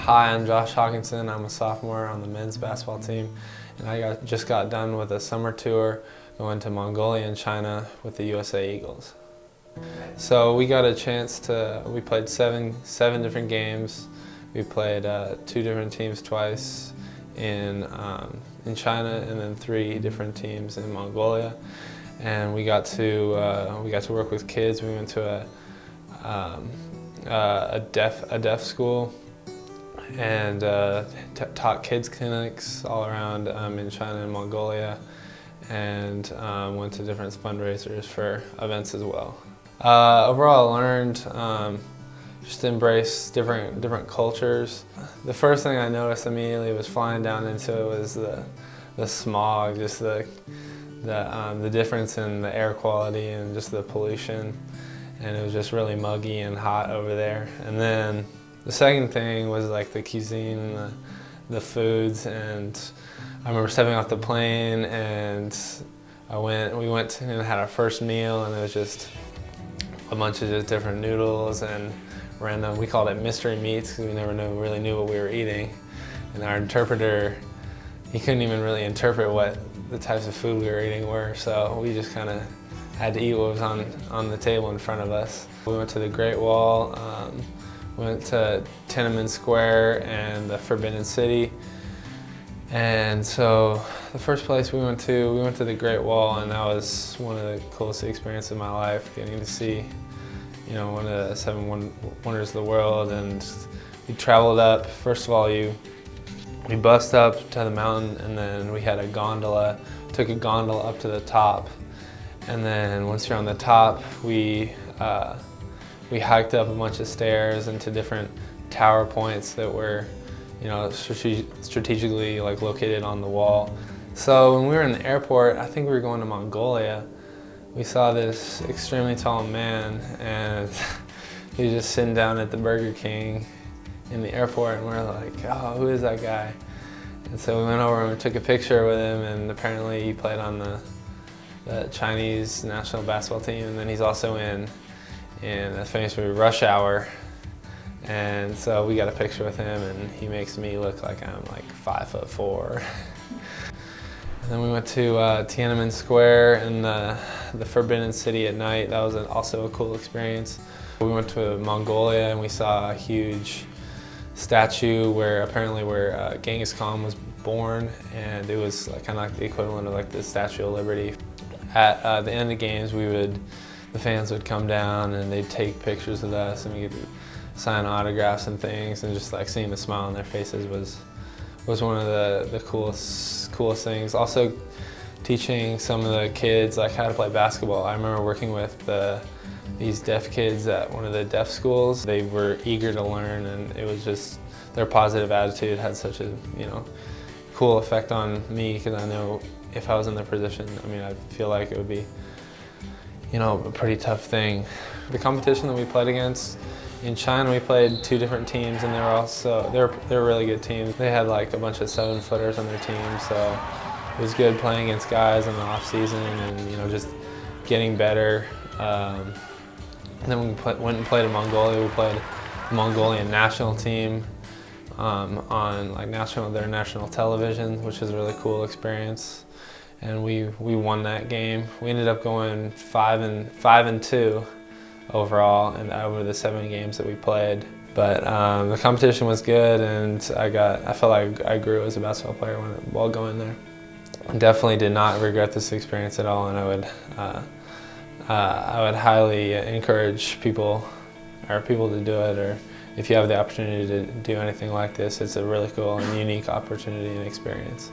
Hi, I'm Josh Hawkinson. I'm a sophomore on the men's basketball team, and I just got done with a summer tour going to Mongolia and China with the USA Eagles. So we got a chance we played seven different games. We played 2 different teams twice in China, and then 3 different teams in Mongolia. And we got to work with kids. We went to a deaf school and taught kids clinics all around in China and Mongolia, and went to different fundraisers for events as well. Overall, I learned just to embrace different cultures. The first thing I noticed immediately was flying down into it was the smog, just the difference in the air quality and just the pollution, and it was just really muggy and hot over there. And then the second thing was like the cuisine and the foods, and I remember stepping off the plane and we went and had our first meal, and it was just a bunch of just different noodles and random, we called it mystery meats because we never really knew what we were eating. And our interpreter, he couldn't even really interpret what the types of food we were eating were, so we just kind of had to eat what was on the table in front of us. We went to the Great Wall, we went to Tiananmen Square and the Forbidden City. And so the first place we went to the Great Wall, and that was one of the coolest experiences of my life, getting to see, you know, one of the 7 wonders of the world. And we traveled up. First of all, we bussed up to the mountain, and then we had took a gondola up to the top. And then once you're on the top, we hiked up a bunch of stairs into different tower points that were, you know, strategically like located on the wall. So when we were in the airport, I think we were going to Mongolia, we saw this extremely tall man, and he was just sitting down at the Burger King in the airport, and we're like, oh, who is that guy? And so we went over and we took a picture with him, and apparently he played on the Chinese national basketball team, and then he's also in the famous movie Rush Hour. And so we got a picture with him, and he makes me look like I'm like 5'4". And then we went to Tiananmen Square in the Forbidden City at night. That was also a cool experience. We went to Mongolia, and we saw a huge statue where Genghis Khan was born, and it was kind of like the equivalent of like the Statue of Liberty. At the end of the games, the fans would come down and they'd take pictures with us, and we could sign autographs and things, and just like seeing the smile on their faces was one of the coolest things. Also, teaching some of the kids like how to play basketball. I remember working with these deaf kids at one of the deaf schools. They were eager to learn, and it was just their positive attitude had such a, you know, cool effect on me, because I know if I was in their position, I mean, I feel like it would be, you know, a pretty tough thing. The competition that we played against in China, we played 2 different teams, and they're really good teams. They had like a bunch of 7-footers on their team, so it was good playing against guys in the off season, and you know, just getting better. And then we went and played in Mongolia. We played the Mongolian national team on like their national television, which was a really cool experience. And we won that game. We ended up going 5-2 overall, and over the 7 games that we played. But the competition was good, and I felt like I grew as a basketball player while going there. I definitely did not regret this experience at all, and I would highly encourage people to do it, or if you have the opportunity to do anything like this, it's a really cool and unique opportunity and experience.